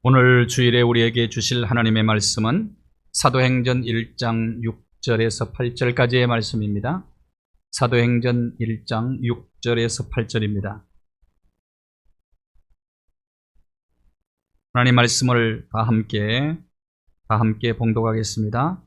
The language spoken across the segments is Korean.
오늘 주일에 우리에게 주실 하나님의 말씀은 사도행전 1장 6절에서 8절까지의 말씀입니다. 사도행전 1장 6절에서 8절입니다. 하나님 말씀을 다 함께 봉독하겠습니다.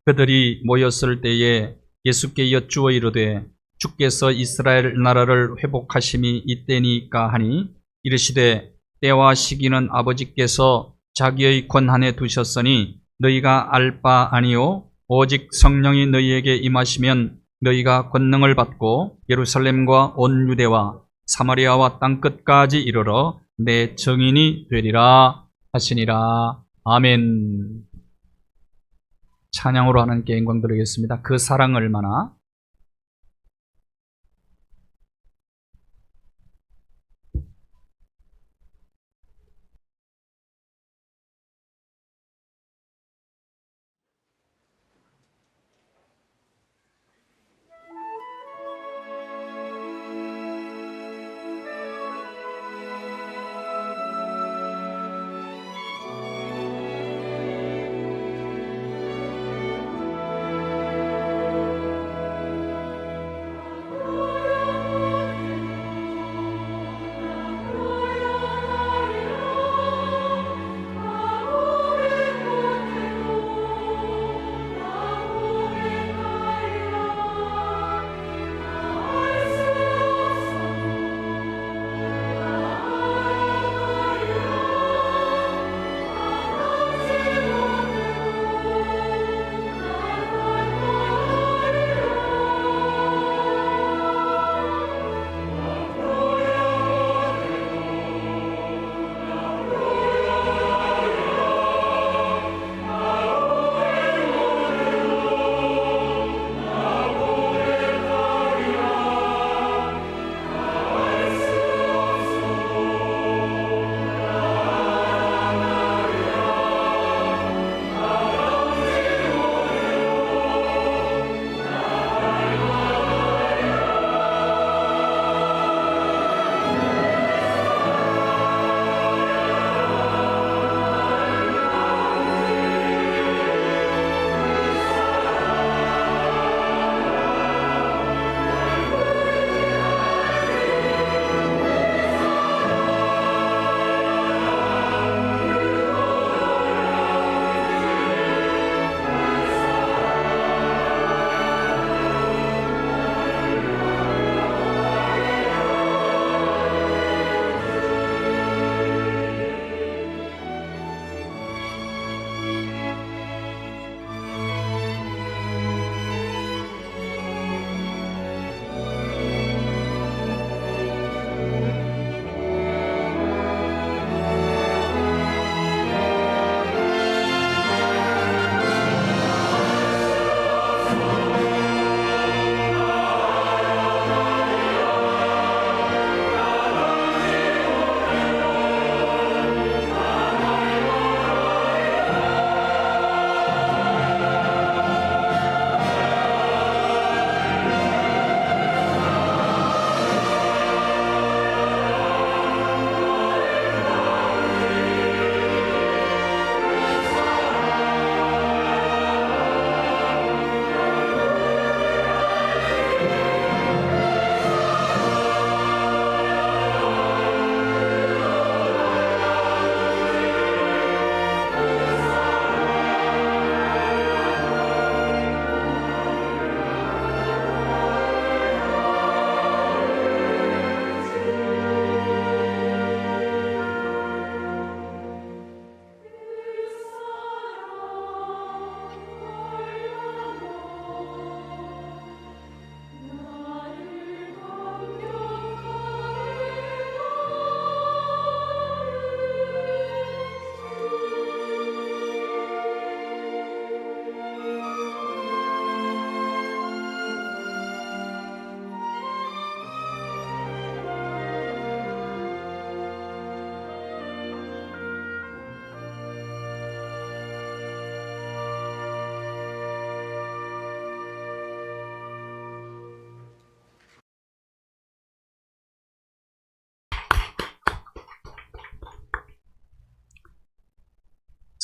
그들이 모였을 때에 예수께 여쭈어 이르되 주께서 이스라엘 나라를 회복하심이 이때니까 하니 이르시되 때와 시기는 아버지께서 자기의 권한에 두셨으니 너희가 알 바 아니요 오직 성령이 너희에게 임하시면 너희가 권능을 받고 예루살렘과 온 유대와 사마리아와 땅끝까지 이르러 내 증인이 되리라 하시니라. 아멘. 찬양으로 하나님께 영광 드리겠습니다. 그 사랑 얼마나.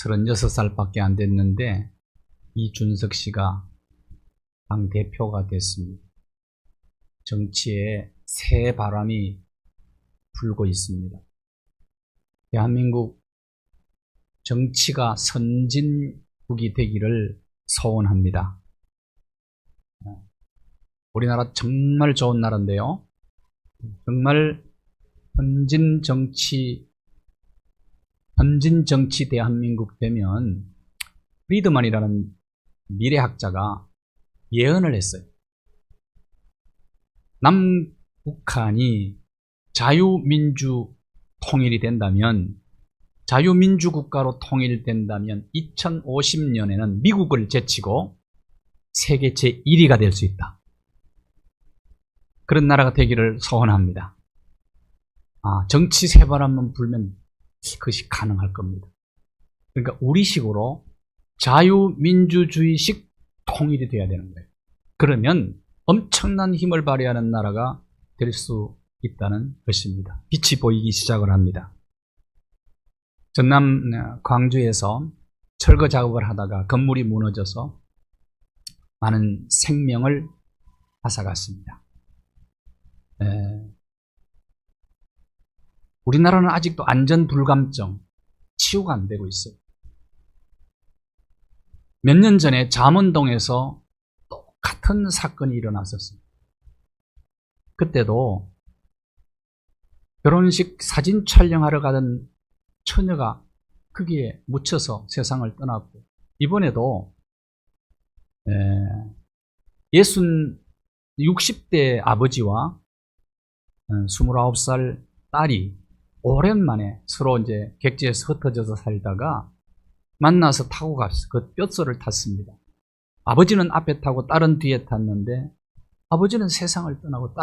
36살밖에 안 됐는데 이준석 씨가 당대표가 됐습니다. 정치에 새 바람이 불고 있습니다. 대한민국 정치가 선진국이 되기를 소원합니다. 우리나라 정말 좋은 나라인데요. 정말 선진 정치 대한민국 되면 프리드만이라는 미래학자가 예언을 했어요. 남북한이 자유민주 통일이 된다면, 자유민주국가로 통일된다면 2050년에는 미국을 제치고 세계 제1위가 될 수 있다. 그런 나라가 되기를 소원합니다. 정치 새바람만 불면 그것이 가능할 겁니다. 그러니까 우리식으로 자유민주주의식 통일이 돼야 되는 거예요. 그러면 엄청난 힘을 발휘하는 나라가 될 수 있다는 것입니다. 빛이 보이기 시작을 합니다. 전남 광주에서 철거 작업을 하다가 건물이 무너져서 많은 생명을 앗아갔습니다. 우리나라는 아직도 안전불감증 치유가 안 되고 있어요. 몇 년 전에 잠원동에서 똑같은 사건이 일어났었습니다. 그때도 결혼식 사진 촬영하러 가던 처녀가 거기에 묻혀서 세상을 떠났고, 이번에도 60대 아버지와 29살 딸이 오랜만에 서로 이제 객지에서 흩어져서 살다가 만나서 타고 갔어요. 그 뼛소를 탔습니다. 아버지는 앞에 타고 딸은 뒤에 탔는데, 아버지는 세상을 떠나고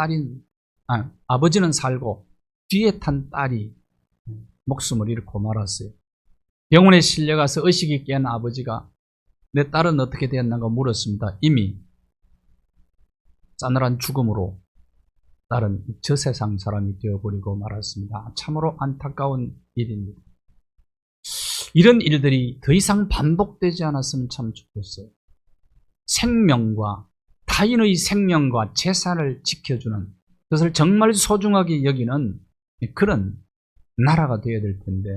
아버지는 살고 뒤에 탄 딸이 목숨을 잃고 말았어요. 병원에 실려가서 의식이 깨는 아버지가 내 딸은 어떻게 되었는가 물었습니다. 이미 싸늘한 죽음으로 딸은 저 세상 사람이 되어버리고 말았습니다. 참으로 안타까운 일입니다. 이런 일들이 더 이상 반복되지 않았으면 참 좋겠어요. 생명과 타인의 생명과 재산을 지켜주는, 그것을 정말 소중하게 여기는 그런 나라가 되어야 될 텐데,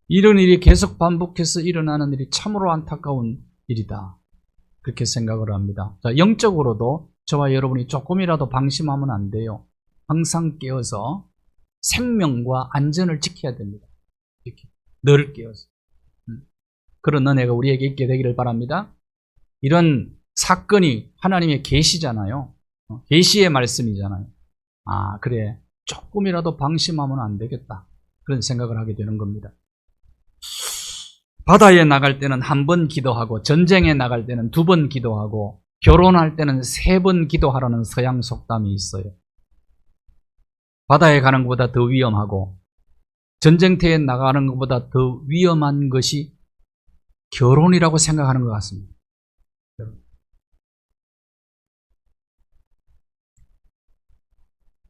이런 일이 계속 반복해서 일어나는 일이 참으로 안타까운 일이다, 그렇게 생각을 합니다. 자, 영적으로도 저와 여러분이 조금이라도 방심하면 안 돼요. 항상 깨어서 생명과 안전을 지켜야 됩니다. 이렇게 늘 깨어서. 그런 은혜가 우리에게 있게 되기를 바랍니다. 이런 사건이 하나님의 계시잖아요. 계시의 말씀이잖아요. 그래, 조금이라도 방심하면 안 되겠다, 그런 생각을 하게 되는 겁니다. 바다에 나갈 때는 한 번 기도하고, 전쟁에 나갈 때는 2번 기도하고, 결혼할 때는 3번 기도하라는 서양 속담이 있어요. 바다에 가는 것보다 더 위험하고 전쟁터에 나가는 것보다 더 위험한 것이 결혼이라고 생각하는 것 같습니다.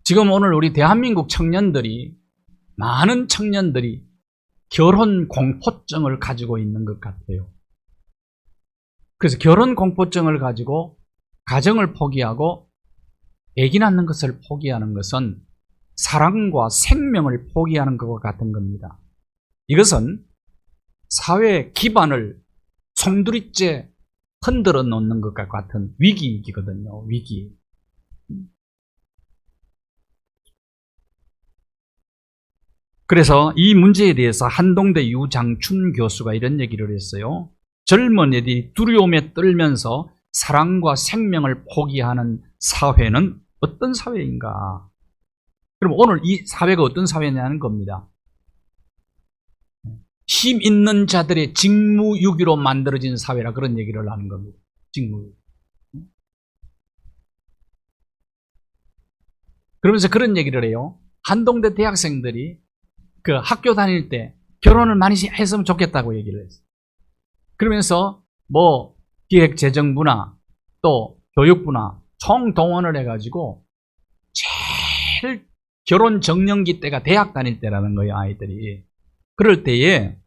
지금 오늘 우리 대한민국 청년들이, 많은 청년들이 결혼 공포증을 가지고 있는 것 같아요. 그래서 결혼 공포증을 가지고 가정을 포기하고 아기 낳는 것을 포기하는 것은 사랑과 생명을 포기하는 것과 같은 겁니다. 이것은 사회의 기반을 송두리째 흔들어 놓는 것과 같은 위기이거든요. 위기. 그래서 이 문제에 대해서 한동대 유장춘 교수가 이런 얘기를 했어요. 젊은이들이 두려움에 떨면서 사랑과 생명을 포기하는 사회는 어떤 사회인가? 그럼 오늘 이 사회가 어떤 사회냐는 겁니다. 힘 있는 자들의 직무유기로 만들어진 사회라, 그런 얘기를 하는 겁니다. 직무유기. 그러면서 그런 얘기를 해요. 한동대 대학생들이 그 학교 다닐 때 결혼을 많이 했으면 좋겠다고 얘기를 했어요. 그러면서 뭐 기획재정부나 또 교육부나 총동원을 해가지고 제일 결혼 정년기 때가 대학 다닐 때라는 거예요, 아이들이. 그럴 때에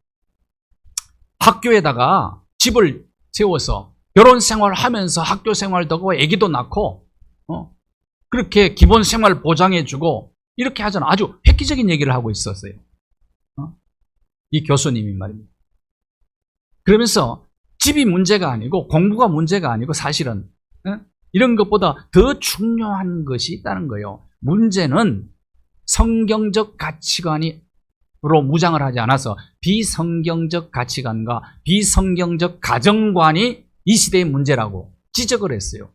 학교에다가 집을 세워서 결혼 생활하면서 학교 생활도 하고 아기도 낳고 그렇게 기본 생활 보장해주고 이렇게 하잖아. 아주 획기적인 얘기를 하고 있었어요. 이 교수님이 말입니다. 그러면서 집이 문제가 아니고 공부가 문제가 아니고 사실은 이런 것보다 더 중요한 것이 있다는 거예요. 문제는 성경적 가치관으로 무장을 하지 않아서 비성경적 가치관과 비성경적 가정관이 이 시대의 문제라고 지적을 했어요.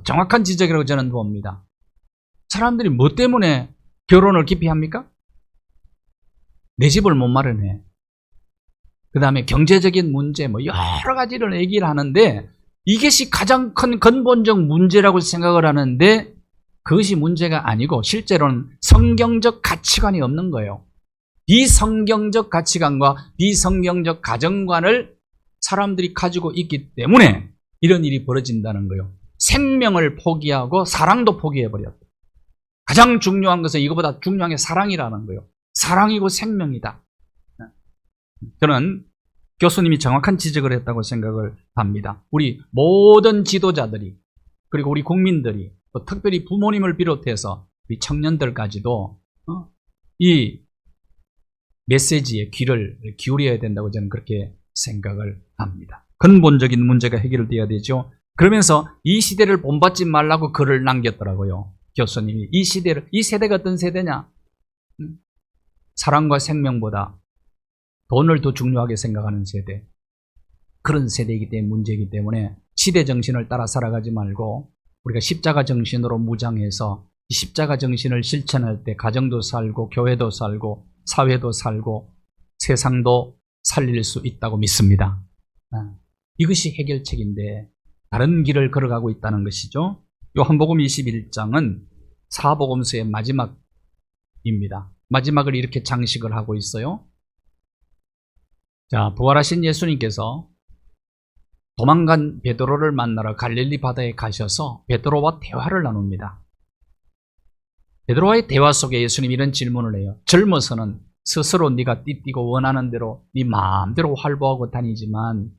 정확한 지적이라고 저는 봅니다. 사람들이 뭐 때문에 결혼을 기피합니까? 내 집을 못 마련해. 그 다음에 경제적인 문제, 뭐 여러 가지를 얘기를 하는데 이것이 가장 큰 근본적 문제라고 생각을 하는데 그것이 문제가 아니고 실제로는 성경적 가치관이 없는 거예요. 비성경적 가치관과 비성경적 가정관을 사람들이 가지고 있기 때문에 이런 일이 벌어진다는 거예요. 생명을 포기하고 사랑도 포기해버렸다. 가장 중요한 것은 이거보다 중요한 게 사랑이라는 거예요. 사랑이고 생명이다. 저는 교수님이 정확한 지적을 했다고 생각을 합니다. 우리 모든 지도자들이 그리고 우리 국민들이 또 특별히 부모님을 비롯해서 우리 청년들까지도 이 메시지에 귀를 기울여야 된다고 저는 그렇게 생각을 합니다. 근본적인 문제가 해결돼야 되죠. 그러면서 이 시대를 본받지 말라고 글을 남겼더라고요. 교수님이 이 세대가 어떤 세대냐? 사랑과 생명보다 돈을 더 중요하게 생각하는 세대. 그런 세대이기 때문에 문제이기 때문에 시대 정신을 따라 살아가지 말고 우리가 십자가 정신으로 무장해서 이 십자가 정신을 실천할 때 가정도 살고 교회도 살고 사회도 살고 세상도 살릴 수 있다고 믿습니다. 이것이 해결책인데 다른 길을 걸어가고 있다는 것이죠. 요한복음 21장은 사복음서의 마지막입니다. 마지막을 이렇게 장식을 하고 있어요. 자, 부활하신 예수님께서 도망간 베드로를 만나러 갈릴리 바다에 가셔서 베드로와 대화를 나눕니다. 베드로와의 대화 속에 예수님이 이런 질문을 해요. 젊어서는 스스로 네가 띠띠고 원하는 대로 네 마음대로 활보하고 다니지만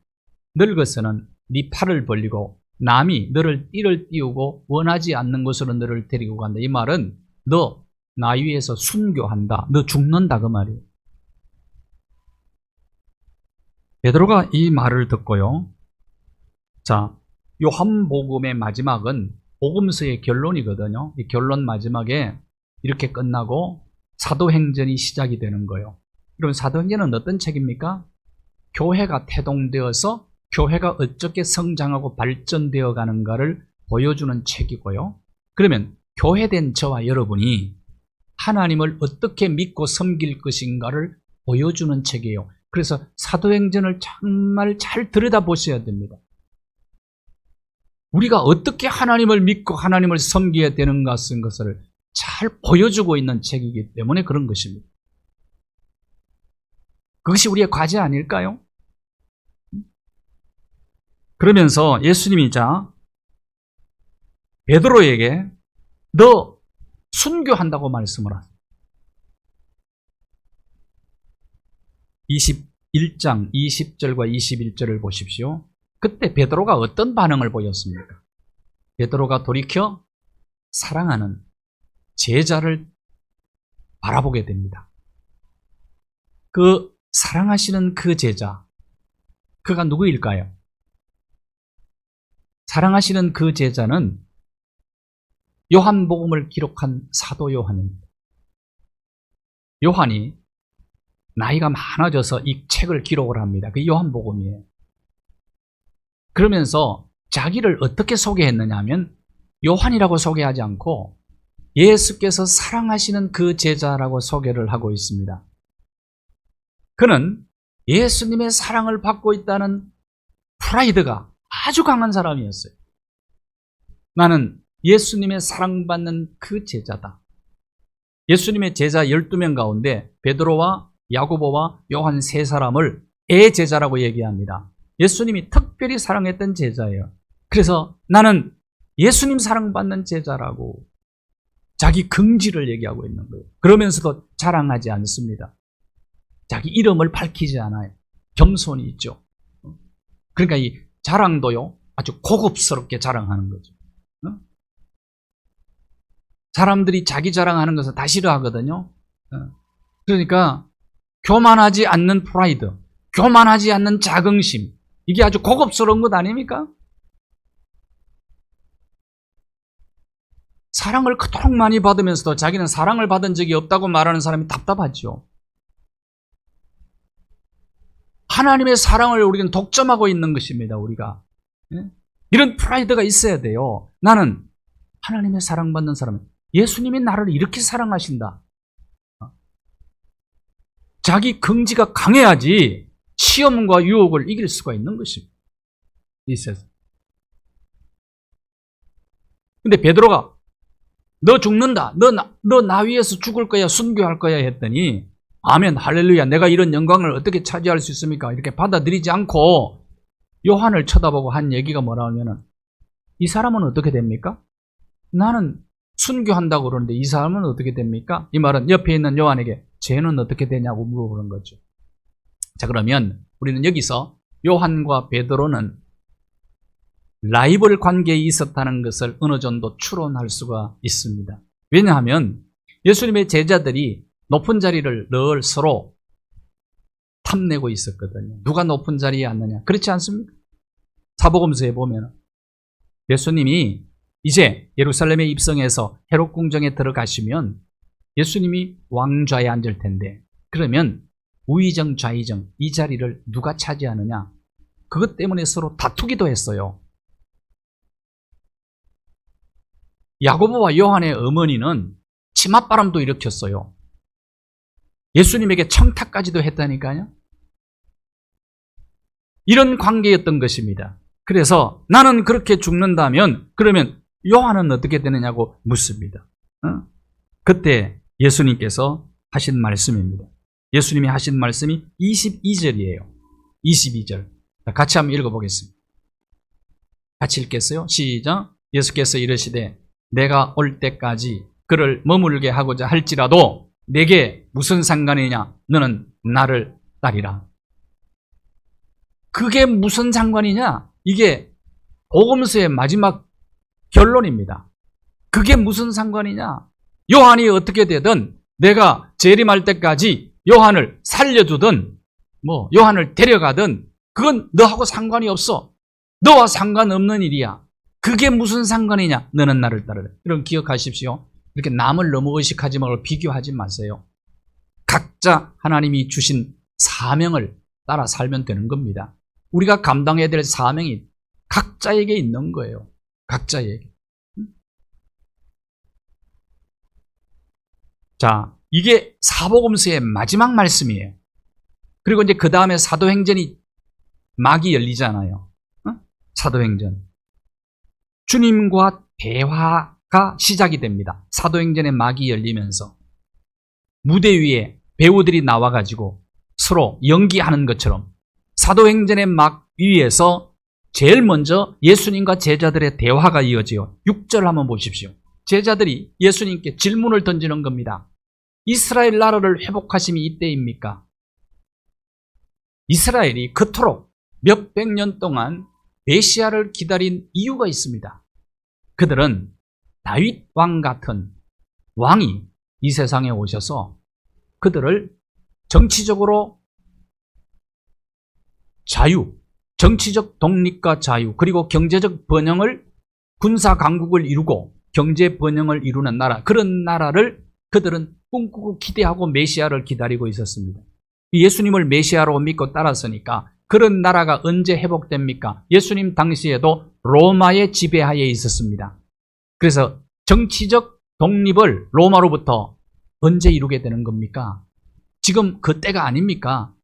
늙어서는 네 팔을 벌리고 남이 너를 띠를 띄우고 원하지 않는 곳으로 너를 데리고 간다. 이 말은 너 나 위에서 순교한다. 너 죽는다 그 말이에요. 베드로가 이 말을 듣고요. 자, 요한복음의 마지막은 복음서의 결론이거든요. 이 결론 마지막에 이렇게 끝나고 사도행전이 시작이 되는 거예요. 그럼 사도행전은 어떤 책입니까? 교회가 태동되어서 교회가 어떻게 성장하고 발전되어 가는가를 보여주는 책이고요. 그러면 교회된 저와 여러분이 하나님을 어떻게 믿고 섬길 것인가를 보여주는 책이에요. 그래서 사도행전을 정말 잘 들여다보셔야 됩니다. 우리가 어떻게 하나님을 믿고 하나님을 섬겨야 되는가 쓴 것을 잘 보여주고 있는 책이기 때문에 그런 것입니다. 그것이 우리의 과제 아닐까요? 그러면서 예수님이 베드로에게 너 순교한다고 말씀을 하세요. 21장 20절과 21절을 보십시오. 그때 베드로가 어떤 반응을 보였습니까? 베드로가 돌이켜 사랑하는 제자를 바라보게 됩니다. 그 사랑하시는 그 제자, 그가 누구일까요? 사랑하시는 그 제자는 요한복음을 기록한 사도 요한입니다. 요한이 나이가 많아져서 이 책을 기록을 합니다. 그 요한복음이에요. 그러면서 자기를 어떻게 소개했느냐 하면 요한이라고 소개하지 않고 예수께서 사랑하시는 그 제자라고 소개를 하고 있습니다. 그는 예수님의 사랑을 받고 있다는 프라이드가 아주 강한 사람이었어요. 나는 예수님의 사랑받는 그 제자다. 예수님의 제자 12명 가운데 베드로와 야고보와 요한 세 사람을 제자라고 얘기합니다. 예수님이 특별히 사랑했던 제자예요. 그래서 나는 예수님 사랑받는 제자라고 자기 긍지를 얘기하고 있는 거예요. 그러면서도 자랑하지 않습니다. 자기 이름을 밝히지 않아요. 겸손이 있죠. 그러니까 이 자랑도요, 아주 고급스럽게 자랑하는 거죠. 어? 사람들이 자기 자랑하는 것을 다 싫어하거든요. 그러니까 교만하지 않는 프라이드, 교만하지 않는 자긍심, 이게 아주 고급스러운 것 아닙니까? 사랑을 그토록 많이 받으면서도 자기는 사랑을 받은 적이 없다고 말하는 사람이 답답하죠. 하나님의 사랑을 우리는 독점하고 있는 것입니다. 우리가 이런 프라이드가 있어야 돼요. 나는 하나님의 사랑받는 사람, 예수님이 나를 이렇게 사랑하신다. 자기 긍지가 강해야지 시험과 유혹을 이길 수가 있는 것입니다. 이 세상. 근데 베드로가 너 죽는다. 너 나 위해서 죽을 거야. 순교할 거야 했더니 아멘 할렐루야, 내가 이런 영광을 어떻게 차지할 수 있습니까? 이렇게 받아들이지 않고 요한을 쳐다보고 한 얘기가 뭐라 하면은, 이 사람은 어떻게 됩니까? 나는 순교한다고 그러는데 이 사람은 어떻게 됩니까? 이 말은 옆에 있는 요한에게 쟤는 어떻게 되냐고 물어보는 거죠. 자, 그러면 우리는 여기서 요한과 베드로는 라이벌 관계에 있었다는 것을 어느 정도 추론할 수가 있습니다. 왜냐하면 예수님의 제자들이 높은 자리를 늘 서로 탐내고 있었거든요. 누가 높은 자리에 앉느냐. 그렇지 않습니까? 사복음서에 보면 예수님이 이제 예루살렘에 입성해서 헤롯 궁정에 들어가시면 예수님이 왕좌에 앉을 텐데, 그러면 우의정 좌의정 이 자리를 누가 차지하느냐, 그것 때문에 서로 다투기도 했어요. 야고보와 요한의 어머니는 치맛바람도 일으켰어요. 예수님에게 청탁까지도 했다니까요. 이런 관계였던 것입니다. 그래서 나는 그렇게 죽는다면 그러면 요한은 어떻게 되느냐고 묻습니다. 그때 예수님께서 하신 말씀입니다. 예수님이 하신 말씀이 22절이에요. 22절. 같이 한번 읽어보겠습니다. 같이 읽겠어요? 시작. 예수께서 이르시되 내가 올 때까지 그를 머물게 하고자 할지라도 내게 무슨 상관이냐? 너는 나를 따르라. 그게 무슨 상관이냐? 이게 복음서의 마지막 결론입니다. 그게 무슨 상관이냐? 요한이 어떻게 되든 내가 재림할 때까지 요한을 살려주든 요한을 데려가든 그건 너하고 상관이 없어. 너와 상관없는 일이야. 그게 무슨 상관이냐? 너는 나를 따르라. 여러분 기억하십시오. 이렇게 남을 너무 의식하지 말고 비교하지 마세요. 각자 하나님이 주신 사명을 따라 살면 되는 겁니다. 우리가 감당해야 될 사명이 각자에게 있는 거예요. 각자에게. 자, 이게 사복음서의 마지막 말씀이에요. 그리고 이제 그 다음에 사도행전이 막이 열리잖아요. 사도행전. 주님과 대화가 시작이 됩니다. 사도행전의 막이 열리면서 무대 위에 배우들이 나와가지고 서로 연기하는 것처럼 사도행전의 막 위에서 제일 먼저 예수님과 제자들의 대화가 이어져요. 6절 한번 보십시오. 제자들이 예수님께 질문을 던지는 겁니다. 이스라엘 나라를 회복하심이 이때입니까? 이스라엘이 그토록 몇백 년 동안 메시아를 기다린 이유가 있습니다. 그들은 다윗 왕 같은 왕이 이 세상에 오셔서 그들을 정치적으로 자유, 정치적 독립과 자유, 그리고 경제적 번영을, 군사 강국을 이루고 경제 번영을 이루는 나라, 그런 나라를 그들은 꿈꾸고 기대하고 메시아를 기다리고 있었습니다. 예수님을 메시아로 믿고 따랐으니까 그런 나라가 언제 회복됩니까? 예수님 당시에도 로마의 지배하에 있었습니다. 그래서 정치적 독립을 로마로부터 언제 이루게 되는 겁니까? 지금 그 때가 아닙니까?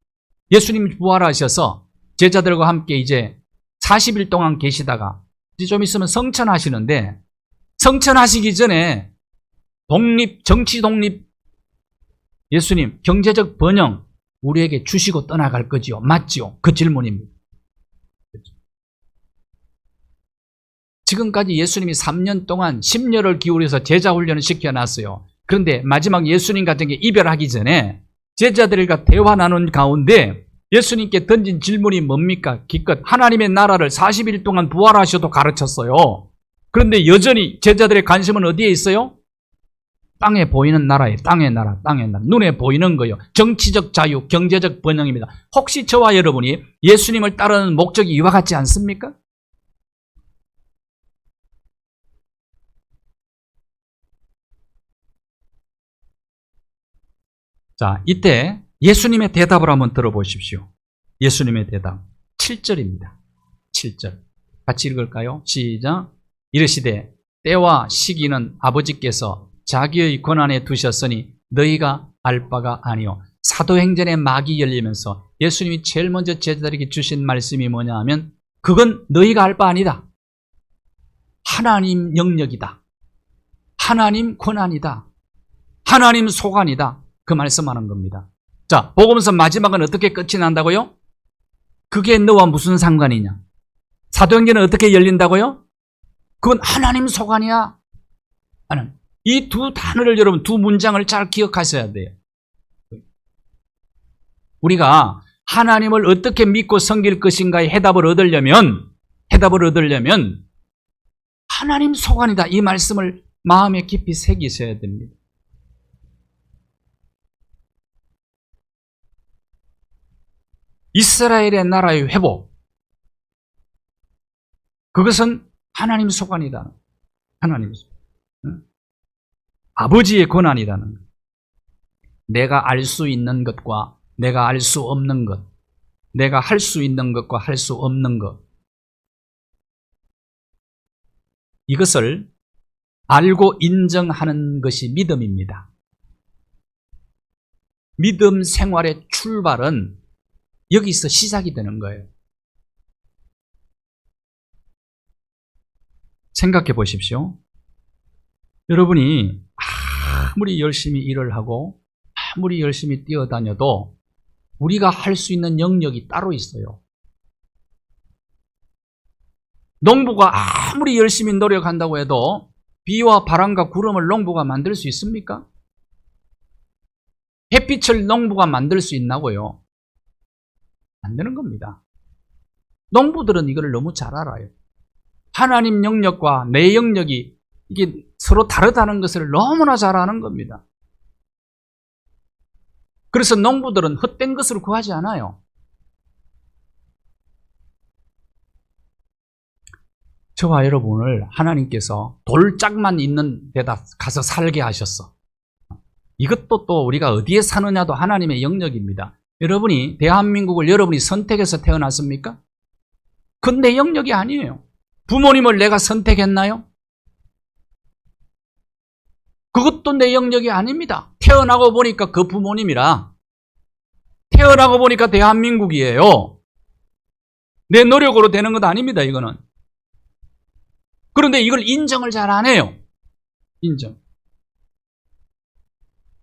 예수님 부활하셔서 제자들과 함께 이제 40일 동안 계시다가 이제 좀 있으면 성천하시는데, 성천하시기 전에 독립, 정치 독립, 예수님 경제적 번영 우리에게 주시고 떠나갈 거지요? 맞지요? 그 질문입니다. 지금까지 예수님이 3년 동안 심려를 기울여서 제자 훈련을 시켜놨어요. 그런데 마지막 예수님 같은 게 이별하기 전에 제자들과 대화 나눈 가운데 예수님께 던진 질문이 뭡니까? 기껏 하나님의 나라를 40일 동안 부활하셔도 가르쳤어요. 그런데 여전히 제자들의 관심은 어디에 있어요? 땅에 보이는 나라에 땅의 나라, 땅의 나라. 눈에 보이는 거요. 정치적 자유, 경제적 번영입니다. 혹시 저와 여러분이 예수님을 따르는 목적이 이와 같지 않습니까? 자, 이때 예수님의 대답을 한번 들어보십시오. 예수님의 대답 7절입니다. 7절 같이 읽을까요? 시작. 이르시되 때와 시기는 아버지께서 자기의 권한에 두셨으니 너희가 알 바가 아니요. 사도행전의 막이 열리면서 예수님이 제일 먼저 제자들에게 주신 말씀이 뭐냐 하면 그건 너희가 알 바 아니다. 하나님 영역이다. 하나님 권한이다. 하나님 소관이다. 그 말씀하는 겁니다. 자, 복음서 마지막은 어떻게 끝이 난다고요? 그게 너와 무슨 상관이냐? 사도행전은 어떻게 열린다고요? 그건 하나님 소관이야. 이 두 단어를 여러분 두 문장을 잘 기억하셔야 돼요. 우리가 하나님을 어떻게 믿고 섬길 것인가의 해답을 얻으려면 하나님 소관이다. 이 말씀을 마음에 깊이 새기셔야 됩니다. 이스라엘의 나라의 회복, 그것은 하나님 소관이다. 하나님 소관. 아버지의 권한이라는 것. 내가 알 수 있는 것과 내가 알 수 없는 것, 내가 할 수 있는 것과 할 수 없는 것, 이것을 알고 인정하는 것이 믿음입니다. 믿음 생활의 출발은 여기서 시작이 되는 거예요. 생각해 보십시오. 여러분이 아무리 열심히 일을 하고 아무리 열심히 뛰어다녀도 우리가 할 수 있는 영역이 따로 있어요. 농부가 아무리 열심히 노력한다고 해도 비와 바람과 구름을 농부가 만들 수 있습니까? 햇빛을 농부가 만들 수 있나고요? 안 되는 겁니다. 농부들은 이걸 너무 잘 알아요. 하나님 영역과 내 영역이 이게 서로 다르다는 것을 너무나 잘 아는 겁니다. 그래서 농부들은 헛된 것으로 구하지 않아요. 저와 여러분을 하나님께서 돌짝만 있는 데다 가서 살게 하셨어. 이것도 또 우리가 어디에 사느냐도 하나님의 영역입니다. 여러분이 대한민국을 여러분이 선택해서 태어났습니까? 그건 내 영역이 아니에요. 부모님을 내가 선택했나요? 그것도 내 영역이 아닙니다. 태어나고 보니까 그 부모님이라. 태어나고 보니까 대한민국이에요. 내 노력으로 되는 것 아닙니다, 이거는. 그런데 이걸 인정을 잘 안 해요. 인정.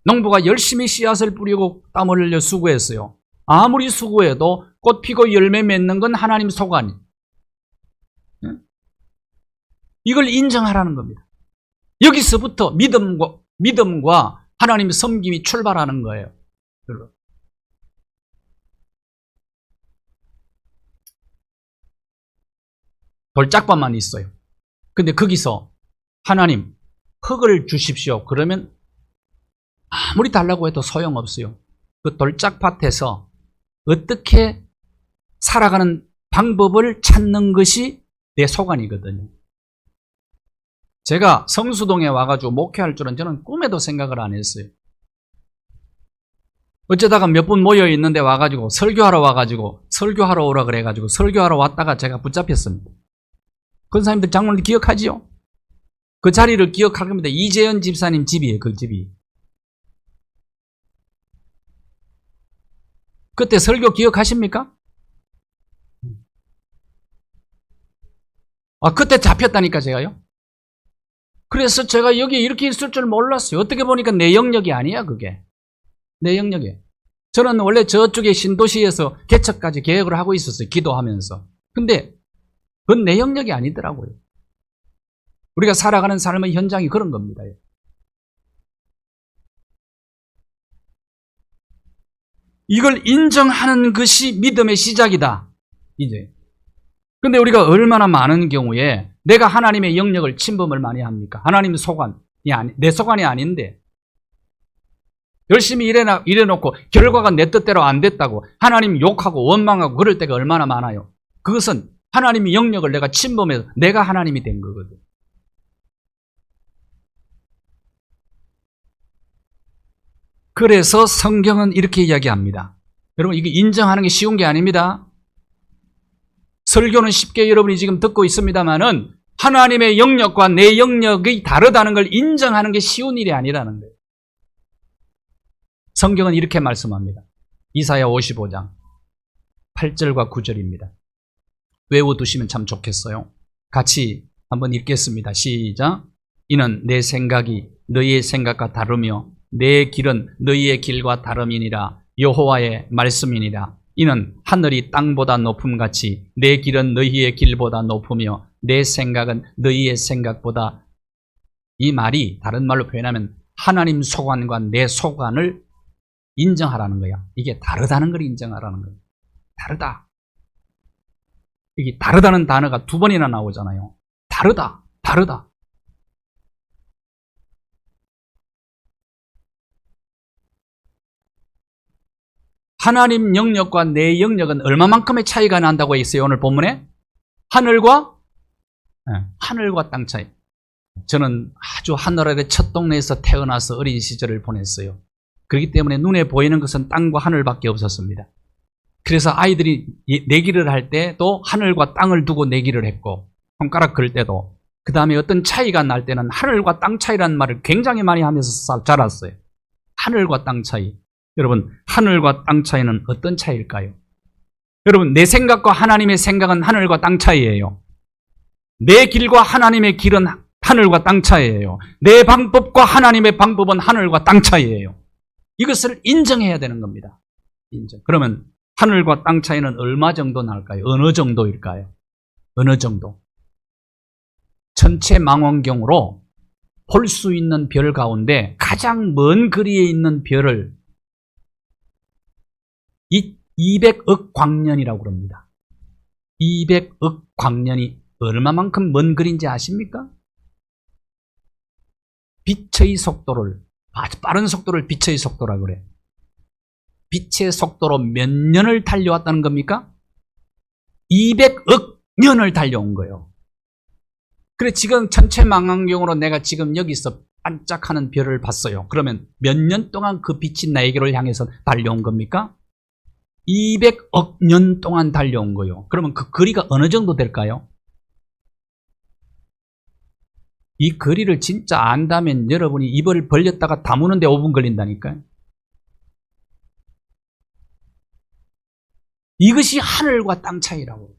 농부가 열심히 씨앗을 뿌리고 땀 흘려 수고했어요. 아무리 수고해도 꽃 피고 열매 맺는 건 하나님 소관이. 이걸 인정하라는 겁니다. 여기서부터 믿음과 하나님의 섬김이 출발하는 거예요. 돌짝밭만 있어요. 근데 거기서 하나님 흙을 주십시오. 그러면 아무리 달라고 해도 소용없어요. 그 돌짝밭에서 어떻게 살아가는 방법을 찾는 것이 내 소관이거든요. 제가 성수동에 와가지고 목회할 줄은 저는 꿈에도 생각을 안 했어요. 어쩌다가 몇 분 모여 있는데 와가지고 설교하러 오라 그래가지고 설교하러 왔다가 제가 붙잡혔습니다. 권사님들 장로님들 기억하지요? 그 자리를 기억할 겁니다. 이재현 집사님 집이에요. 그 집이. 그때 설교 기억하십니까? 그때 잡혔다니까 제가요. 그래서 제가 여기 이렇게 있을 줄 몰랐어요. 어떻게 보니까 내 영역이 아니야, 그게. 내 영역이에요. 저는 원래 저쪽에 신도시에서 개척까지 계획을 하고 있었어요. 기도하면서. 근데 그건 내 영역이 아니더라고요. 우리가 살아가는 삶의 현장이 그런 겁니다. 이걸 인정하는 것이 믿음의 시작이다. 이제. 근데 우리가 얼마나 많은 경우에 내가 하나님의 영역을 침범을 많이 합니까? 하나님 소관이 내 소관이 아닌데 열심히 일해놓고 결과가 내 뜻대로 안 됐다고 하나님 욕하고 원망하고 그럴 때가 얼마나 많아요. 그것은 하나님의 영역을 내가 침범해서 내가 하나님이 된 거거든. 그래서 성경은 이렇게 이야기합니다. 여러분, 이게 인정하는 게 쉬운 게 아닙니다. 설교는 쉽게 여러분이 지금 듣고 있습니다만은 하나님의 영역과 내 영역이 다르다는 걸 인정하는 게 쉬운 일이 아니라는 거예요. 성경은 이렇게 말씀합니다. 이사야 55장 8절과 9절입니다. 외워두시면 참 좋겠어요. 같이 한번 읽겠습니다. 시작. 이는 내 생각이 너희의 생각과 다르며 내 길은 너희의 길과 다름이니라. 여호와의 말씀이니라. 이는 하늘이 땅보다 높음같이 내 길은 너희의 길보다 높으며 내 생각은 너희의 생각보다. 이 말이 다른 말로 표현하면 하나님 소관과 내 소관을 인정하라는 거야. 이게 다르다는 걸 인정하라는 거야. 다르다. 이게 다르다는 단어가 두 번이나 나오잖아요. 다르다, 다르다. 하나님 영역과 내 영역은 얼마만큼의 차이가 난다고 했어요, 오늘 본문에? 하늘과 땅 차이. 저는 아주 하늘 아래 첫 동네에서 태어나서 어린 시절을 보냈어요. 그렇기 때문에 눈에 보이는 것은 땅과 하늘밖에 없었습니다. 그래서 아이들이 내기를 할 때도 하늘과 땅을 두고 내기를 했고, 손가락 걸 때도, 그 다음에 어떤 차이가 날 때는 하늘과 땅 차이라는 말을 굉장히 많이 하면서 자랐어요. 하늘과 땅 차이. 여러분, 하늘과 땅 차이는 어떤 차이일까요? 여러분, 내 생각과 하나님의 생각은 하늘과 땅 차이예요. 내 길과 하나님의 길은 하늘과 땅 차이예요. 내 방법과 하나님의 방법은 하늘과 땅 차이예요. 이것을 인정해야 되는 겁니다. 인정. 그러면 하늘과 땅 차이는 얼마 정도 날까요? 어느 정도일까요? 어느 정도? 전체 망원경으로 볼 수 있는 별 가운데 가장 먼 거리에 있는 별을 200억 광년이라고 그럽니다. 200억 광년이 얼마만큼 먼 거리인지 아십니까? 빛의 속도를, 아주 빠른 속도를 빛의 속도라고 그래. 빛의 속도로 몇 년을 달려왔다는 겁니까? 200억 년을 달려온 거예요. 그래, 지금 전체 망원경으로 내가 지금 여기서 반짝하는 별을 봤어요. 그러면 몇 년 동안 그 빛이 나에게를 향해서 달려온 겁니까? 200억 년 동안 달려온 거예요. 그러면 그 거리가 어느 정도 될까요? 이 거리를 진짜 안다면 여러분이 입을 벌렸다가 다무는데 5분 걸린다니까요. 이것이 하늘과 땅 차이라고.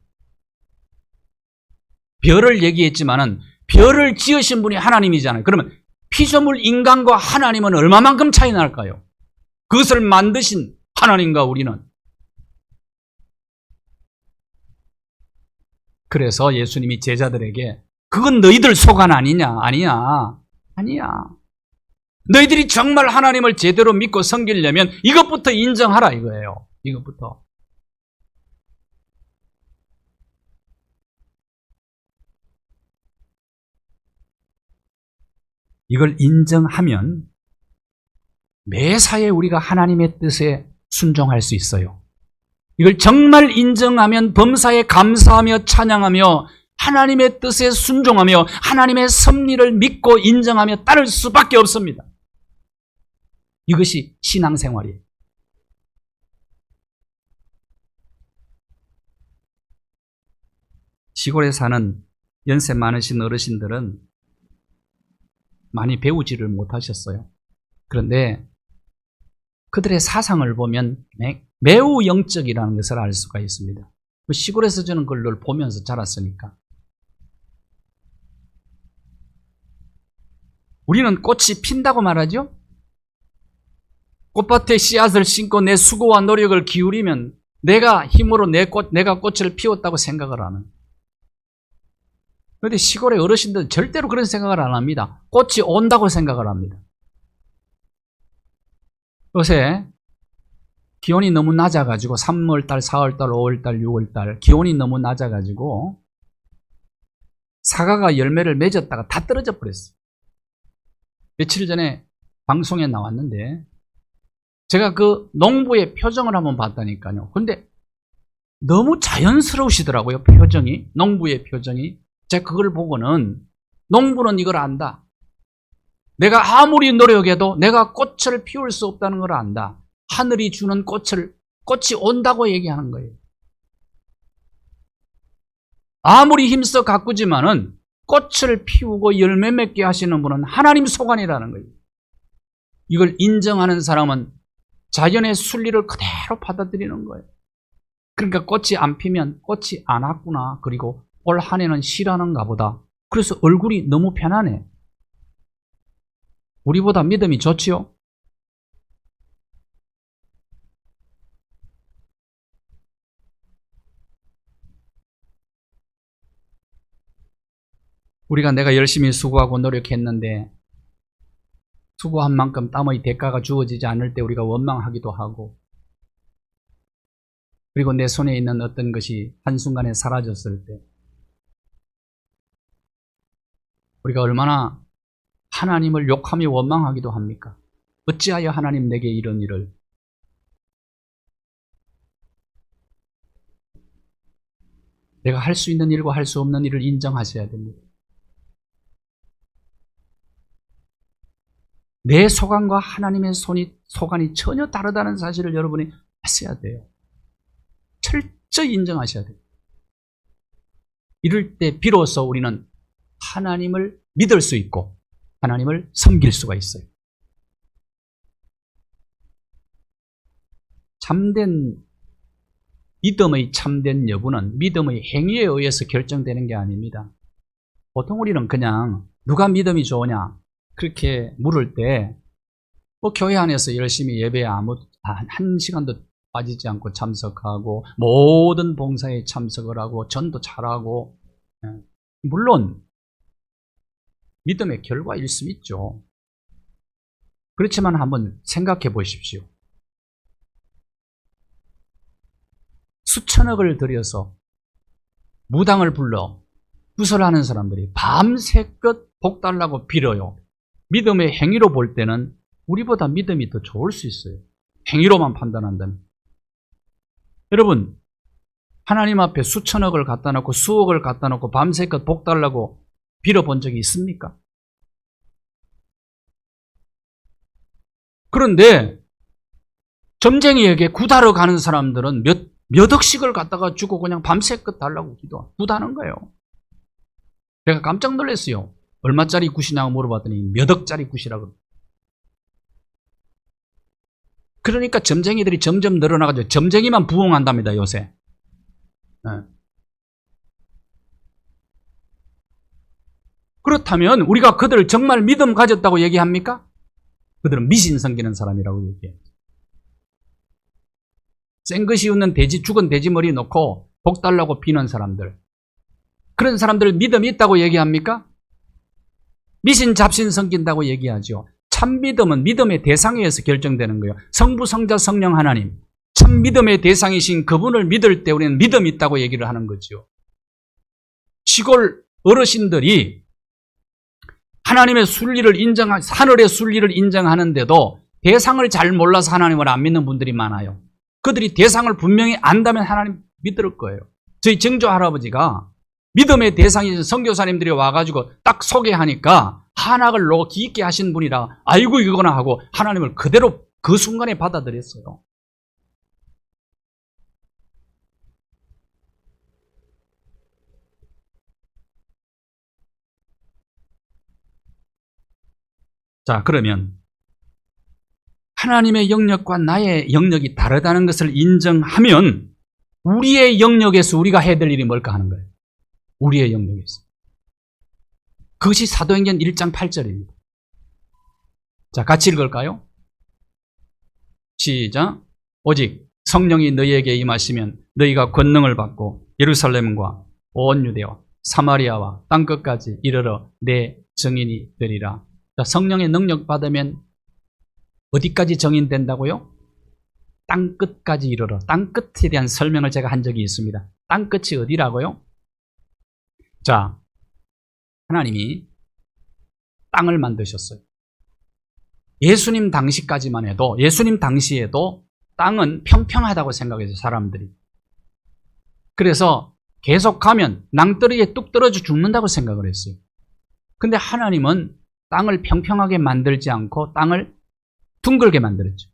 별을 얘기했지만은 별을 지으신 분이 하나님이잖아요. 그러면 피조물 인간과 하나님은 얼마만큼 차이 날까요? 그것을 만드신 하나님과 우리는. 그래서 예수님이 제자들에게 그건 너희들 소관 아니냐? 아니야. 너희들이 정말 하나님을 제대로 믿고 섬기려면 이것부터 인정하라 이거예요. 이것부터. 이걸 인정하면 매사에 우리가 하나님의 뜻에 순종할 수 있어요. 이걸 정말 인정하면 범사에 감사하며 찬양하며 하나님의 뜻에 순종하며 하나님의 섭리를 믿고 인정하며 따를 수밖에 없습니다. 이것이 신앙생활이에요. 시골에 사는 연세 많으신 어르신들은 많이 배우지를 못하셨어요. 그런데 그들의 사상을 보면 매우 영적이라는 것을 알 수가 있습니다. 시골에서 저는 그걸 보면서 자랐으니까. 우리는 꽃이 핀다고 말하죠? 꽃밭에 씨앗을 심고 내 수고와 노력을 기울이면 내가 힘으로 내가 꽃을 피웠다고 생각을 하는. 그런데 시골의 어르신들은 절대로 그런 생각을 안 합니다. 꽃이 온다고 생각을 합니다. 요새 기온이 너무 낮아가지고 3월달, 4월달, 5월달, 6월달 기온이 너무 낮아가지고 사과가 열매를 맺었다가 다 떨어져 버렸어요. 며칠 전에 방송에 나왔는데 제가 그 농부의 표정을 한번 봤다니까요. 근데 너무 자연스러우시더라고요. 표정이. 농부의 표정이. 제가 그걸 보고는 농부는 이걸 안다. 내가 아무리 노력해도 내가 꽃을 피울 수 없다는 걸 안다. 하늘이 주는 꽃이 온다고 얘기하는 거예요. 아무리 힘써 가꾸지만은 꽃을 피우고 열매 맺게 하시는 분은 하나님 소관이라는 거예요. 이걸 인정하는 사람은 자연의 순리를 그대로 받아들이는 거예요. 그러니까 꽃이 안 피면 꽃이 안 왔구나. 그리고 올 한 해는 쉬라는가 보다. 그래서 얼굴이 너무 편안해. 우리보다 믿음이 좋지요? 우리가 내가 열심히 수고하고 노력했는데 수고한 만큼 땀의 대가가 주어지지 않을 때 우리가 원망하기도 하고, 그리고 내 손에 있는 어떤 것이 한순간에 사라졌을 때 우리가 얼마나 하나님을 욕하며 원망하기도 합니까? 어찌하여 하나님 내게 이런 일을. 내가 할 수 있는 일과 할 수 없는 일을 인정하셔야 됩니다. 내 소관과 하나님의 소관이 전혀 다르다는 사실을 여러분이 아셔야 돼요. 철저히 인정하셔야 돼요. 이럴 때 비로소 우리는 하나님을 믿을 수 있고 하나님을 섬길 수가 있어요. 믿음의 참된 여부는 믿음의 행위에 의해서 결정되는 게 아닙니다. 보통 우리는 그냥 누가 믿음이 좋으냐 그렇게 물을 때 교회 안에서 열심히 예배에 한 시간도 빠지지 않고 참석하고 모든 봉사에 참석을 하고 전도 잘하고, 물론 믿음의 결과일 수 있죠. 그렇지만 한번 생각해 보십시오. 수천억을 들여서 무당을 불러 구설하는 사람들이 밤새껏 복 달라고 빌어요. 믿음의 행위로 볼 때는 우리보다 믿음이 더 좋을 수 있어요. 행위로만 판단한다면. 여러분, 하나님 앞에 수천억을 갖다 놓고 수억을 갖다 놓고 밤새껏 복 달라고 빌어본 적이 있습니까? 그런데 점쟁이에게 굿하러 가는 사람들은 몇 억씩을 갖다가 주고 그냥 밤새껏 달라고 굿하는 거예요. 제가 깜짝 놀랐어요. 얼마짜리 굿이냐고 물어봤더니 몇 억짜리 굿이라고. 그러니까 점쟁이들이 점점 늘어나가지고 점쟁이만 부흥한답니다, 요새. 그렇다면 우리가 그들을 정말 믿음 가졌다고 얘기합니까? 그들은 미신 섬기는 사람이라고 얘기해요. 생것이 웃는 죽은 돼지 머리 놓고 복 달라고 비는 사람들. 그런 사람들 믿음이 있다고 얘기합니까? 미신 잡신 섬긴다고 얘기하죠. 참 믿음은 믿음의 대상에 의해서 결정되는 거예요. 성부, 성자, 성령 하나님. 참 믿음의 대상이신 그분을 믿을 때 우리는 믿음이 있다고 얘기를 하는 거죠. 시골 어르신들이 하나님의 순리를 하늘의 순리를 인정하는데도 대상을 잘 몰라서 하나님을 안 믿는 분들이 많아요. 그들이 대상을 분명히 안다면 하나님 믿을 거예요. 저희 증조 할아버지가 믿음의 대상이신 선교사님들이 와가지고 딱 소개하니까 한학을 높이 있게 하신 분이라 아이고 이거나 하고 하나님을 그대로 그 순간에 받아들였어요. 자, 그러면 하나님의 영역과 나의 영역이 다르다는 것을 인정하면 우리의 영역에서 우리가 해야 될 일이 뭘까 하는 거예요. 우리의 영역에서. 그것이 사도행전 1장 8절입니다. 자, 같이 읽을까요? 시작. 오직 성령이 너희에게 임하시면 너희가 권능을 받고 예루살렘과 온 유대와 사마리아와 땅끝까지 이르러 내 증인이 되리라. 자, 성령의 능력 받으면 어디까지 증인 된다고요? 땅끝까지 이르러. 땅끝에 대한 설명을 제가 한 적이 있습니다. 땅끝이 어디라고요? 자, 하나님이 땅을 만드셨어요. 예수님 당시까지만 해도, 예수님 당시에도 땅은 평평하다고 생각해서 사람들이. 그래서 계속 가면 낭떠러지에 뚝 떨어져 죽는다고 생각을 했어요. 근데 하나님은 땅을 평평하게 만들지 않고 땅을 둥글게 만들었죠.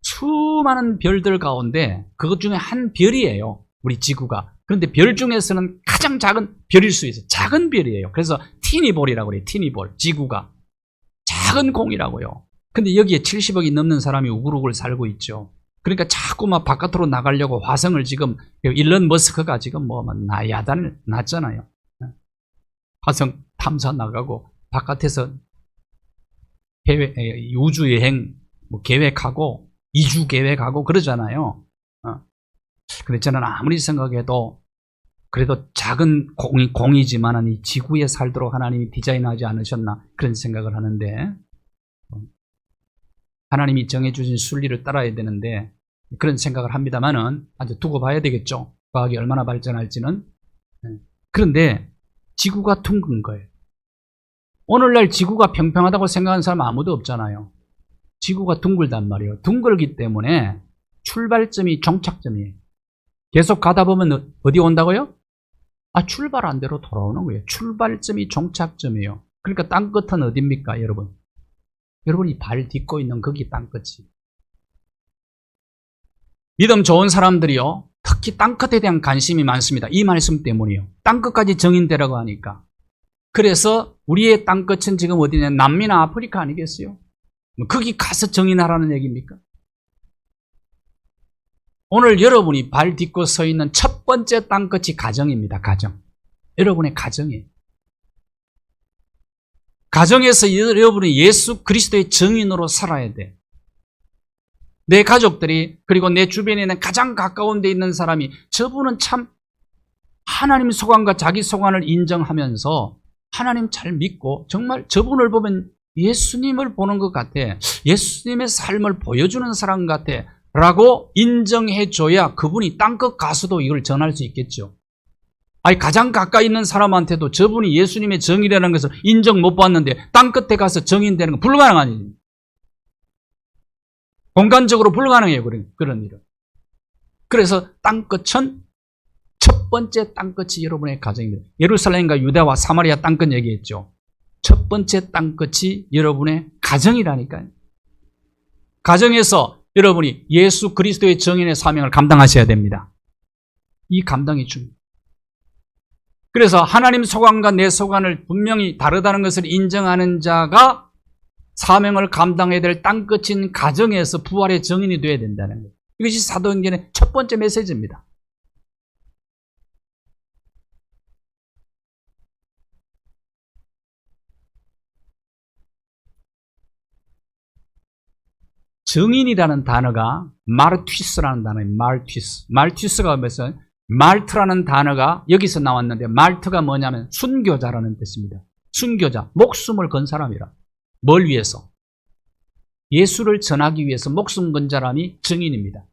수많은 별들 가운데 그것 중에 한 별이에요. 우리 지구가. 그런데 별 중에서는 가장 작은 별일 수 있어요. 작은 별이에요. 그래서 티니볼이라고 그래요. 티니볼. 지구가. 작은 공이라고요. 근데 여기에 70억이 넘는 사람이 우글우글 살고 있죠. 그러니까 자꾸 막 바깥으로 나가려고 화성을 지금 일론 머스크가 지금 야단을 났잖아요. 화성 탐사 나가고 바깥에서 해외 우주 여행 계획하고 이주 계획하고 그러잖아요. 근데 저는 아무리 생각해도 그래도 작은 공이지만 이 지구에 살도록 하나님이 디자인하지 않으셨나 그런 생각을 하는데, 하나님이 정해주신 순리를 따라야 되는데 그런 생각을 합니다만은 아주 두고 봐야 되겠죠. 과학이 얼마나 발전할지는. 그런데 지구가 둥근 거예요. 오늘날 지구가 평평하다고 생각하는 사람 아무도 없잖아요. 지구가 둥글단 말이에요. 둥글기 때문에 출발점이 종착점이에요. 계속 가다 보면 어디 온다고요? 출발한 대로 돌아오는 거예요. 출발점이 종착점이에요. 그러니까 땅끝은 어디입니까, 여러분? 여러분이 발 딛고 있는 거기 땅끝이. 믿음 좋은 사람들이요, 특히 땅끝에 대한 관심이 많습니다. 이 말씀 때문이에요. 땅끝까지 정인되라고 하니까. 그래서 우리의 땅끝은 지금 어디냐? 남미나 아프리카 아니겠어요? 거기 가서 정인하라는 얘기입니까? 오늘 여러분이 발 딛고 서 있는 첫 번째 땅끝이 가정입니다. 가정. 여러분의 가정이에요. 가정에서 여러분이 예수 그리스도의 정인으로 살아야 돼. 내 가족들이, 그리고 내 주변에 있는 가장 가까운 데 있는 사람이 저분은 참 하나님 소관과 자기 소관을 인정하면서 하나님 잘 믿고 정말 저분을 보면 예수님을 보는 것 같아. 예수님의 삶을 보여주는 사람 같아. 라고 인정해줘야 그분이 땅끝 가서도 이걸 전할 수 있겠죠. 가장 가까이 있는 사람한테도 저분이 예수님의 정의라는 것을 인정 못 받는데 땅끝에 가서 정인되는 건 불가능한 일입니다. 공간적으로 불가능해요. 그런 일은. 그래서 땅끝은 첫 번째 땅끝이 여러분의 가정입니다. 예루살렘과 유대와 사마리아 땅끝 얘기했죠. 첫 번째 땅끝이 여러분의 가정이라니까요. 가정에서 여러분이 예수 그리스도의 정인의 사명을 감당하셔야 됩니다. 이 감당이 중요해요. 그래서 하나님 소관과 내 소관을 분명히 다르다는 것을 인정하는 자가 사명을 감당해야 될 땅끝인 가정에서 부활의 정인이 되어야 된다는 거예요. 이것이 사도행전의 첫 번째 메시지입니다. 정인이라는 단어가 마르튀스라는 단어예요. 말튀스가 무슨 말트라는 단어가 여기서 나왔는데, 말트가 뭐냐면 순교자라는 뜻입니다. 순교자, 목숨을 건 사람이라. 뭘 위해서? 예수를 전하기 위해서 목숨 건 사람이 정인입니다.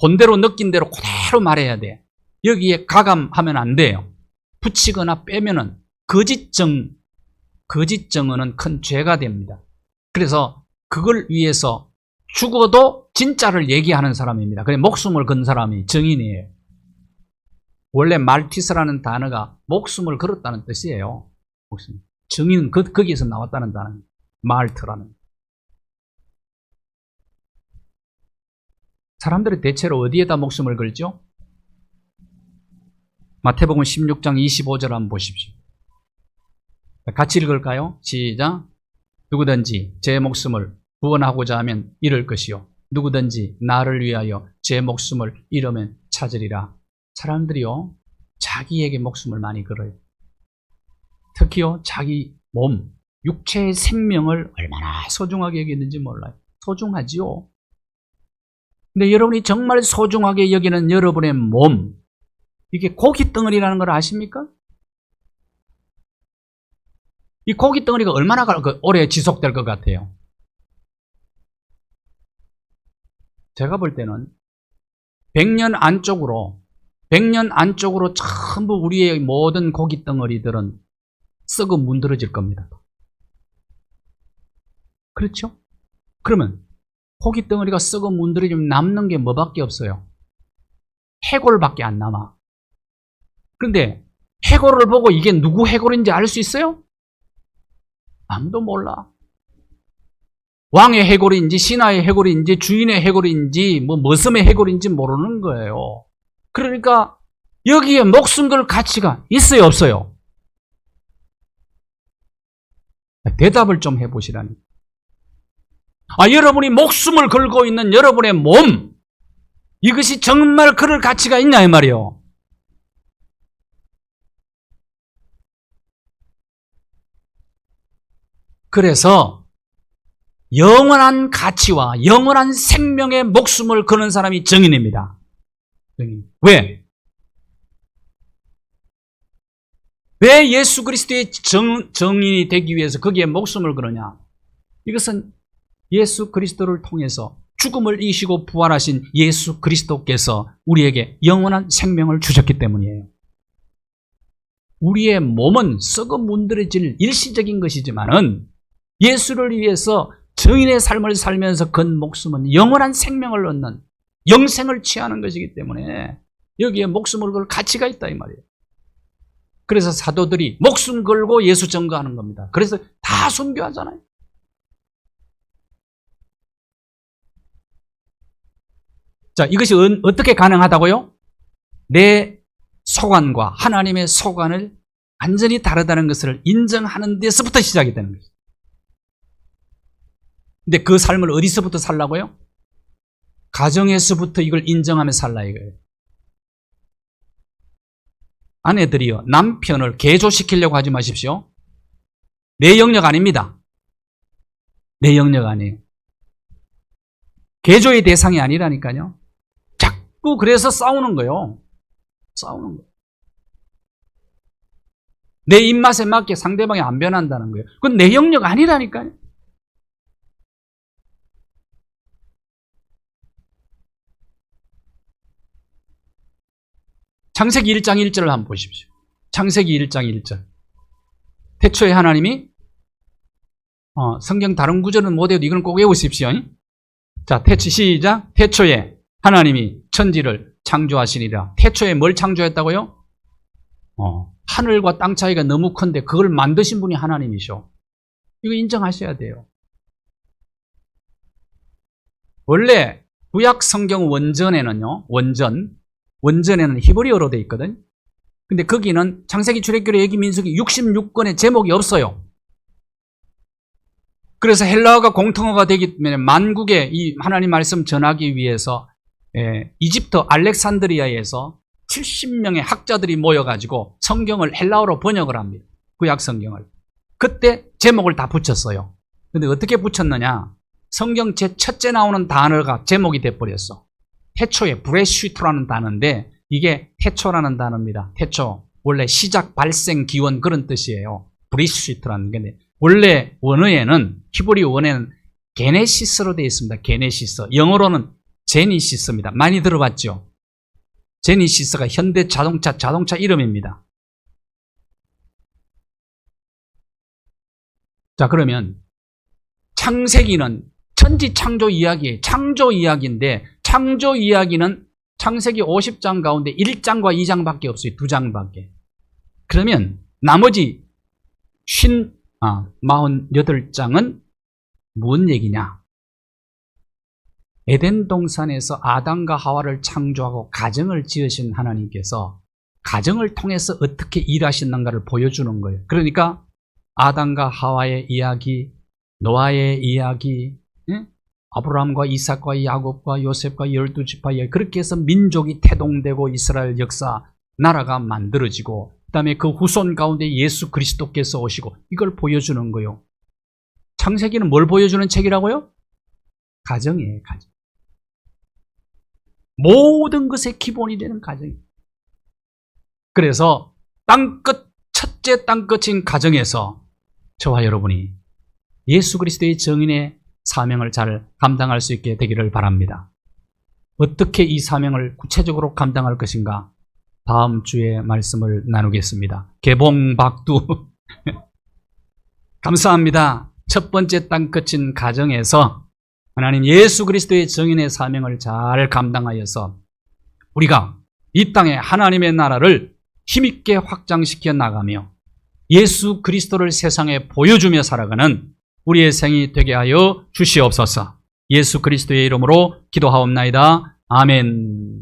본대로 느낀 대로 그대로 말해야 돼. 여기에 가감하면 안 돼요. 붙이거나 빼면은 거짓정언은 큰 죄가 됩니다. 그래서 그걸 위해서 죽어도 진짜를 얘기하는 사람입니다. 그래, 목숨을 건 사람이 정인이에요. 원래 말티스라는 단어가 목숨을 걸었다는 뜻이에요. 목숨. 정인은 거기에서 나왔다는 단어. 말트라는. 사람들이 대체로 어디에다 목숨을 걸죠? 마태복음 16장 25절 한번 보십시오. 같이 읽을까요? 시작. 누구든지 제 목숨을 구원하고자 하면 잃을 것이요, 누구든지 나를 위하여 제 목숨을 잃으면 찾으리라. 사람들이요, 자기에게 목숨을 많이 걸어요. 특히요, 자기 몸, 육체의 생명을 얼마나 소중하게 여기는지 몰라요. 소중하지요. 근데 여러분이 정말 소중하게 여기는 여러분의 몸, 이게 고깃덩어리라는 걸 아십니까? 이 고깃덩어리가 얼마나 오래 지속될 것 같아요? 제가 볼 때는 100년 안쪽으로 전부 우리의 모든 고기 덩어리들은 썩어 문드러질 겁니다. 그렇죠? 그러면 고기 덩어리가 썩어 문드러지면 남는 게 뭐밖에 없어요? 해골밖에 안 남아. 그런데 해골을 보고 이게 누구 해골인지 알 수 있어요? 아무도 몰라. 왕의 해골인지 신하의 해골인지 주인의 해골인지 머슴의 해골인지 모르는 거예요. 그러니까 여기에 목숨 걸 가치가 있어요, 없어요? 대답을 좀 해보시라니. 여러분이 목숨을 걸고 있는 여러분의 몸, 이것이 정말 그럴 가치가 있냐 이 말이에요. 그래서 영원한 가치와 영원한 생명의 목숨을 거는 사람이 정인입니다. 왜? 왜 예수 그리스도의 정인이 되기 위해서 거기에 목숨을 거느냐? 이것은 예수 그리스도를 통해서 죽음을 이기시고 부활하신 예수 그리스도께서 우리에게 영원한 생명을 주셨기 때문이에요. 우리의 몸은 썩어 문드러질 일시적인 것이지만은 예수를 위해서 정인의 삶을 살면서 건 목숨은 영원한 생명을 얻는 영생을 취하는 것이기 때문에 여기에 목숨을 걸 가치가 있다 이 말이에요. 그래서 사도들이 목숨 걸고 예수 증거하는 겁니다. 그래서 다 순교하잖아요. 자, 이것이 어떻게 가능하다고요? 내 소관과 하나님의 소관을 완전히 다르다는 것을 인정하는 데서부터 시작이 되는 거죠. 근데 그 삶을 어디서부터 살라고요? 가정에서부터 이걸 인정하며 살라 이거예요. 아내들이요, 남편을 개조시키려고 하지 마십시오. 내 영역 아닙니다. 내 영역 아니에요. 개조의 대상이 아니라니까요. 자꾸 그래서 싸우는 거예요. 싸우는 거예요. 내 입맛에 맞게 상대방이 안 변한다는 거예요. 그건 내 영역 아니라니까요. 창세기 1장 1절을 한번 보십시오. 창세기 1장 1절. 태초에 하나님이 성경 다른 구절은 못해도 이건 꼭 외우십시오. 자, 시작. 태초에 하나님이 천지를 창조하시니라. 태초에 뭘 창조했다고요? 하늘과 땅 차이가 너무 큰데 그걸 만드신 분이 하나님이셔. 이거 인정하셔야 돼요. 원래 구약 성경 원전에는요, 원전에는 히브리어로 되어 있거든. 근데 거기는 창세기, 출애굽기, 레위기, 민수기 66권의 제목이 없어요. 그래서 헬라어가 공통어가 되기 때문에 만국에 이 하나님 말씀 전하기 위해서 이집트 알렉산드리아에서 70명의 학자들이 모여가지고 성경을 헬라어로 번역을 합니다. 구약 성경을. 그때 제목을 다 붙였어요. 근데 어떻게 붙였느냐? 성경 제 첫째 나오는 단어가 제목이 돼버렸어. 태초에 브레시트라는 단어인데 이게 태초라는 단어입니다. 태초. 원래 시작, 발생, 기원 그런 뜻이에요. 브레시트라는 게. 원래 원어에는, 히브리 원어에는 게네시스로 되어 있습니다. 게네시스. 영어로는 제니시스입니다. 많이 들어봤죠? 제니시스가 현대 자동차 이름입니다. 자, 그러면 창세기는 천지 창조 이야기예요. 창조 이야기인데 창조 이야기는 창세기 50장 가운데 1장과 2장밖에 없어요. 2장밖에. 그러면 나머지 48장은 무슨 얘기냐? 에덴 동산에서 아담과 하와를 창조하고 가정을 지으신 하나님께서 가정을 통해서 어떻게 일하시는가를 보여주는 거예요. 그러니까 아담과 하와의 이야기, 노아의 이야기, 아브라함과 이삭과 야곱과 요셉과 12지파 이야기, 그렇게 해서 민족이 태동되고 이스라엘 역사, 나라가 만들어지고 그 다음에 그 후손 가운데 예수 그리스도께서 오시고 이걸 보여주는 거예요. 창세기는 뭘 보여주는 책이라고요? 가정이에요. 가정. 모든 것의 기본이 되는 가정이에요. 그래서 첫째 땅끝인 가정에서 저와 여러분이 예수 그리스도의 정인의 사명을 잘 감당할 수 있게 되기를 바랍니다. 어떻게 이 사명을 구체적으로 감당할 것인가? 다음 주에 말씀을 나누겠습니다. 개봉박두. 감사합니다. 첫 번째 땅 끝인 가정에서 하나님 예수 그리스도의 정인의 사명을 잘 감당하여서 우리가 이 땅에 하나님의 나라를 힘있게 확장시켜 나가며 예수 그리스도를 세상에 보여주며 살아가는 우리의 생이 되게 하여 주시옵소서. 예수 그리스도의 이름으로 기도하옵나이다. 아멘.